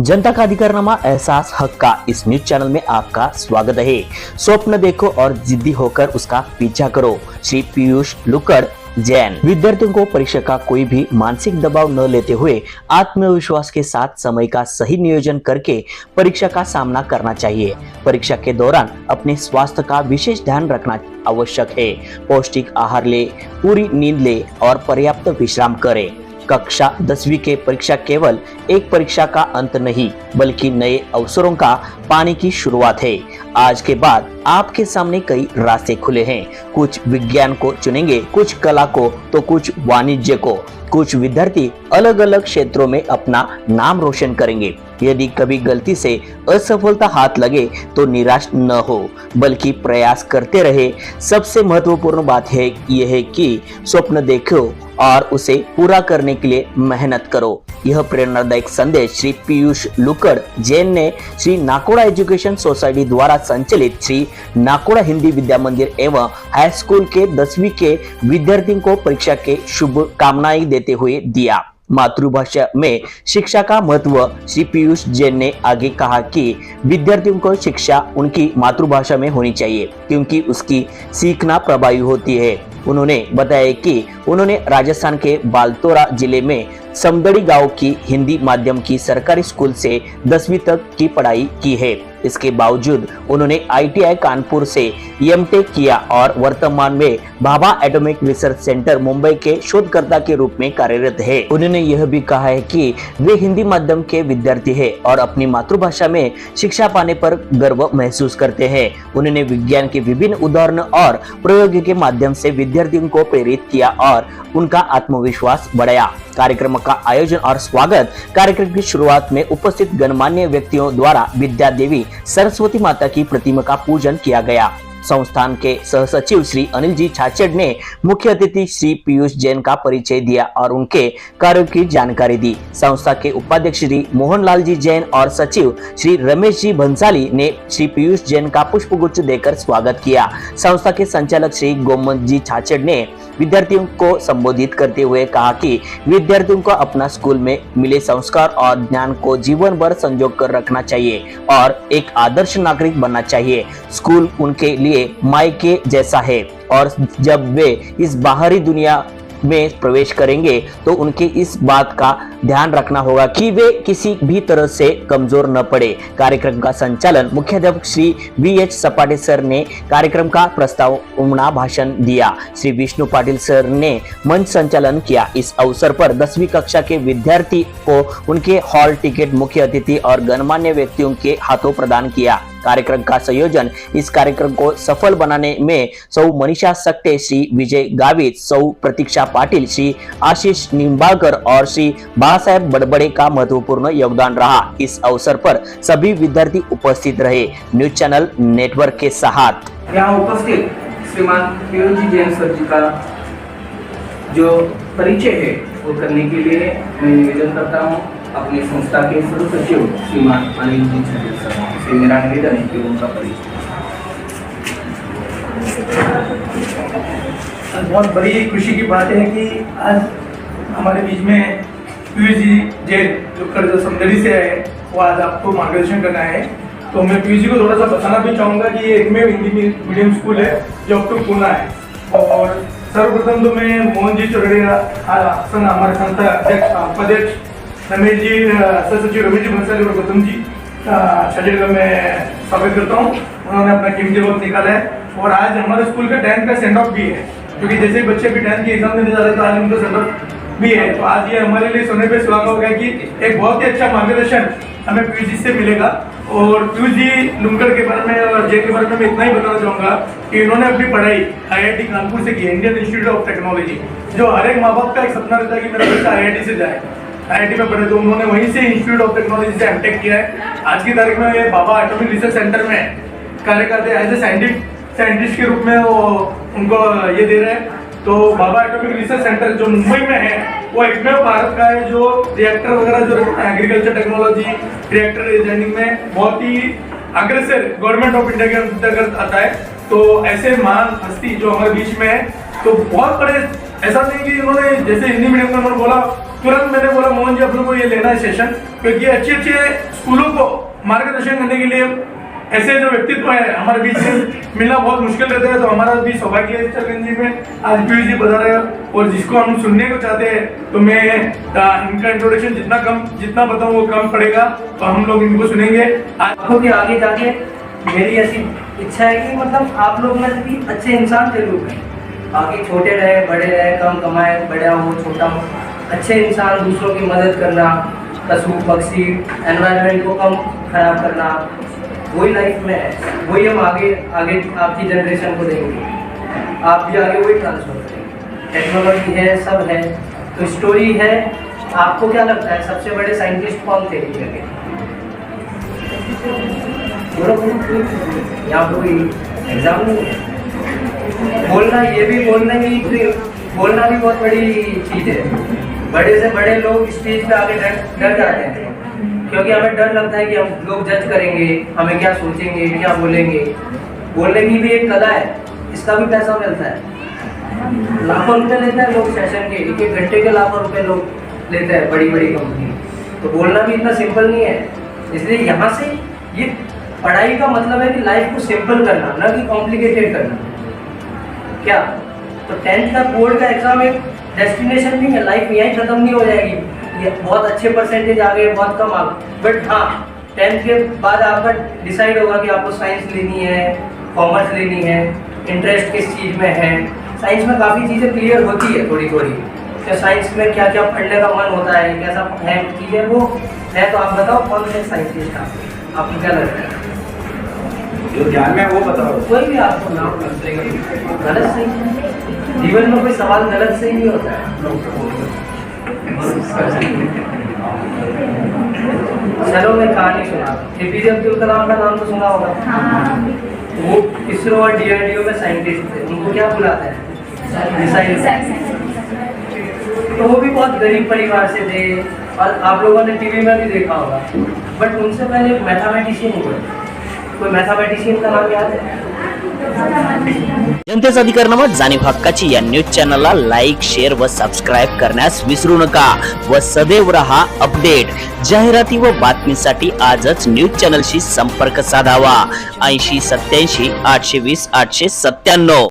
जनता का अधिकारनामा एहसास हक का इस न्यूज चैनल में आपका स्वागत है। स्वप्न देखो और जिद्दी होकर उसका पीछा करो। श्री पीयूष लुकड़ जैन। विद्यार्थियों को परीक्षा का कोई भी मानसिक दबाव न लेते हुए आत्मविश्वास के साथ समय का सही नियोजन करके परीक्षा का सामना करना चाहिए। परीक्षा के दौरान अपने स्वास्थ्य का विशेष ध्यान रखना आवश्यक है। पौष्टिक आहार ले, पूरी नींद ले और पर्याप्त विश्राम करें। कक्षा 10वीं के परीक्षा केवल एक परीक्षा का अंत नहीं बल्कि नए अवसरों का पाने की शुरुआत है। आज के बाद आपके सामने कई रास्ते खुले हैं। कुछ विज्ञान को चुनेंगे, कुछ कला को तो कुछ वाणिज्य को। कुछ विद्यार्थी अलग अलग क्षेत्रों में अपना नाम रोशन करेंगे। यदि कभी गलती से असफलता हाथ लगे तो निराश न हो बल्कि प्रयास करते रहे। सबसे महत्वपूर्ण बात है यह है कि स्वप्न देखो और उसे पूरा करने के लिए मेहनत करो। यह प्रेरणादायक संदेश श्री पीयूष लुकड़ जैन ने श्री नाकोड़ा एजुकेशन सोसाइटी द्वारा संचालित श्री नाकोड़ा हिंदी विद्या मंदिर एवं हाई स्कूल के 10वीं के विद्यार्थियों को परीक्षा के शुभकामनाएं देते हुए दिया। मातृभाषा में शिक्षा का महत्व श्री पीयूष जैन ने आगे कहा कि विद्यार्थियों को शिक्षा उनकी मातृभाषा में होनी चाहिए क्योंकि उसकी सीखना प्रभावी होती है। उन्होंने बताया कि उन्होंने राजस्थान के बालतोरा जिले में समदड़ी गांव की हिंदी माध्यम की सरकारी स्कूल से 10वीं तक की पढ़ाई की है। इसके बावजूद उन्होंने ITI कानपुर से M.Tech किया और वर्तमान में Bhabha atomic research centre Mumbai के शोधकर्ता के रूप में कार्यरत है। उन्होंने यह भी कहा है कि वे हिंदी माध्यम के विद्यार्थी हैं और अपनी मातृभाषा में शिक्षा पाने पर गर्व महसूस करते हैं। उन्होंने विज्ञान के विभिन्न उदाहरण और प्रयोगों के माध्यम से विद्यार्थियों को प्रेरित किया और उनका आत्मविश्वास बढ़ाया। कार्यक्रम का आयोजन और स्वागत कार्यक्रम की शुरुआत में उपस्थित गणमान्य व्यक्तियों द्वारा विद्या देवी सरस्वती माता की प्रतिमा का पूजन किया गया। संस्थान के सहसचिव श्री अनिल जी छाछड़ ने मुख्य अतिथि श्री पीयूष जैन का परिचय दिया और उनके कार्यों की जानकारी दी। संस्था के उपाध्यक्ष श्री मोहनलाल जी जैन और सचिव श्री रमेश जी भंसाली ने श्री पीयूष जैन का पुष्पगुच्छ देकर स्वागत किया। संस्था के संचालक श्री गोमन जी छाछड़ ने विद्यार्थियों को संबोधित करते हुए कहा कि विद्यार्थियों को अपना स्कूल में मिले संस्कार और ज्ञान को जीवन भर संजो कर रखना चाहिए और एक आदर्श नागरिक बनना चाहिए। स्कूल उनके लिए मायके जैसा है और जब वे इस बाहरी दुनिया में प्रवेश करेंगे तो उनके इस बात का ध्यान रखना होगा कि वे किसी भी तरह से कमजोर न पड़े। कार्यक्रम का संचालन मुख्याध्यापक श्री VH सपाटे सर ने कार्यक्रम का प्रस्तावना भाषण दिया। श्री विष्णु पाटिल सर ने मंच संचालन किया। इस अवसर पर 10वीं कक्षा के विद्यार्थी को उनके हॉल टिकट मुख्य अतिथि और गणमान्य व्यक्तियों के हाथों प्रदान किया। कार्यक्रम का संयोजन इस कार्यक्रम को सफल बनाने में सौ मनीषा सक्ते, श्री विजय गावित, सौ प्रतीक्षा पाटिल, श्री आशीष निम्बाळकर और श्री बाळासाहेब बडबडे का महत्वपूर्ण योगदान रहा। इस अवसर पर सभी विद्यार्थी उपस्थित रहे। न्यूज चैनल नेटवर्क के साथ यहाँ उपस्थित श्रीमान पीयूष जैन सर जी का जो परिचय है वो करने के लिए मैं निवेदन करता हूँ अपनी संस्था के सचिव श्रीमान अनिल जी छाछड़ सर से मेरा निवेदन है कि उनका परिचय। बहुत बड़ी खुशी की बात है कि आज हमारे बीच में पीयूष जी जैन जो समदड़ी से आए वो आज आपको मार्गदर्शन करना है। तो मैं पीयूष जी को थोड़ा सा बताना भी चाहूँगा कि ये एकमेव हिंदी मीडियम स्कूल है जो अब तक पुणे है। और सर्वप्रथम तो मैं मोहन जी चौरड़िया हमारे संस्था उपाध्यक्ष रमेश जी सचिव रमेश जी भंसाली और गौतम जी छाछड़ का मैं स्वागत करता हूँ। उन्होंने अपना कीमती वक्त निकाला है और आज हमारे स्कूल का 10th का सेंड ऑफ भी है क्योंकि जैसे ही बच्चे भी 10th के एग्जाम देने जा रहे तो आज उनका सेंड ऑफ भी है। तो आज ये हमारे लिए सोने पे सुहागा हो गया कि एक बहुत ही अच्छा मार्गदर्शन हमें पीयूष जी से मिलेगा। और पीयूष जी लुकड़ के बारे में और जैन के बारे में मैं इतना ही बताना चाहूँगा कि इन्होंने अपनी पढ़ाई IIT कानपुर से की, इंडियन इंस्टीट्यूट ऑफ टेक्नोलॉजी, जो हर एक माँ बाप का एक सपना रहता है कि मेरा बच्चा IIT से जाए। IIT में पढ़े तो उन्होंने वहीं से इंस्टीट्यूट ऑफ टेक्नोलॉजी से M.Tech किया है। आज की तारीख में भाभा एटॉमिक रिसर्च सेंटर में कार्य करते हैं एज ए साइंटिस्ट के रूप में वो उनको ये दे रहे हैं। तो भाभा एटॉमिक रिसर्च सेंटर जो मुंबई में है वो एकमेव भारत का है जो रिएक्टर वगैरह जो एग्रीकल्चर टेक्नोलॉजी रिएक्टर डिजाइनिंग में बहुत ही अग्रसर गवर्नमेंट ऑफ इंडिया के अंतर्गत आता है। तो ऐसे महान हस्ती जो हमारे बीच में है तो बहुत बड़े, ऐसा नहीं कि उन्होंने जैसे हिंदी मीडियम में उन्होंने बोला तुरंत मैंने बोला मोहन जी अपने को ये लेना है सेशन, क्योंकि अच्छे अच्छे स्कूलों को मार्गदर्शन करने के लिए ऐसे जो व्यक्तित्व है हमारे बीच में मिलना बहुत मुश्किल रहता है। तो हमारा भी सौभाग्य है चलगंज जी में आज पीयूष जी बता रहे हैं, और जिसको हम सुनने को चाहते हैं तो मैं इनका इंट्रोडक्शन जितना बताऊँ वो कम पड़ेगा, तो हम लोग इनको सुनेंगे। आपको भी आगे जाके मेरी ऐसी इच्छा है कि मतलब आप लोग में भी अच्छे इंसान जरूर हैं, बाकी छोटे रहे बड़े रहे, कम कमाए, बड़ा हो छोटा हो, अच्छे इंसान, दूसरों की मदद करना, पशु पक्षी एनवायरनमेंट को कम खराब करना, वही लाइफ में है, वही हम आगे आगे आपकी जनरेशन को देंगे। आप भी आगे वही ट्रांसफर करेंगे। टेक्नोलॉजी है, सब है, तो स्टोरी है। आपको क्या लगता है सबसे बड़े साइंटिस्ट कौन थे इंडिया के? यहाँ पर कोई एग्जाम नहीं है। बोलना ये भी बोलना भी बहुत बड़ी चीज़ है। बड़े से बड़े लोग स्टेज पे आके डर जाते हैं, क्योंकि हमें डर लगता है कि हम लोग जज करेंगे, हमें क्या सोचेंगे, क्या बोलेंगे। बोलने की भी एक कला है, इसका भी पैसा मिलता है। लाखों रुपए लेते हैं लोग सेशन के, एक घंटे के लाखों रुपए लोग लेते हैं बड़ी बड़ी कंपनी। तो बोलना भी इतना सिंपल नहीं है। इसलिए यहाँ से ये पढ़ाई का मतलब है कि लाइफ को सिंपल करना, ना कि कॉम्प्लिकेटेड करना। क्या तो 10th का बोर्ड का एग्जाम एक डेस्टिनेशन नहीं है, लाइफ यहीं खत्म नहीं हो जाएगी। ये बहुत अच्छे परसेंटेज आ गए, बहुत कम आ गए, बट हाँ 10th के बाद आपका डिसाइड होगा कि आपको साइंस लेनी है, कॉमर्स लेनी है, इंटरेस्ट किस चीज़ में है। साइंस में काफ़ी चीज़ें क्लियर होती है थोड़ी थोड़ी, तो साइंस में क्या क्या पढ़ने का मन होता है, कैसा है चीज़ें वो है। तो आप बताओ कौन से साइंटिस्ट आपको क्या लगता है? जो ध्यान में वो बताओ। कोई भी आपको नाम गलत सही, जीवन में कोई सवाल गलत सही नहीं होता है। चलो मैं कहानी सुना। एपीजे अब्दुल कलाम का नाम तो सुना होगा। वो इसरो और डीआरडीओ में साइंटिस्ट थे। उनको क्या बुलाते हैं? मिसाइल। तो वो भी बहुत गरीब परिवार से थे, और आप लोगों ने टीवी में भी देखा होगा। बट उनसे पहले एक मैथमेटिशियन हुआ। कोई मैथमेटिशियन का नाम याद है? जनतेचा अधिकार नामक जाणीव हक्काची या न्यूज चॅनलला लाईक, शेअर व सबस्क्राईब करण्यास विसरू नका व सदैव रहा अपडेट। जाहिराती व बातमीसाठी आजच न्यूज चॅनलशी संपर्क साधावा 80 87 820 897।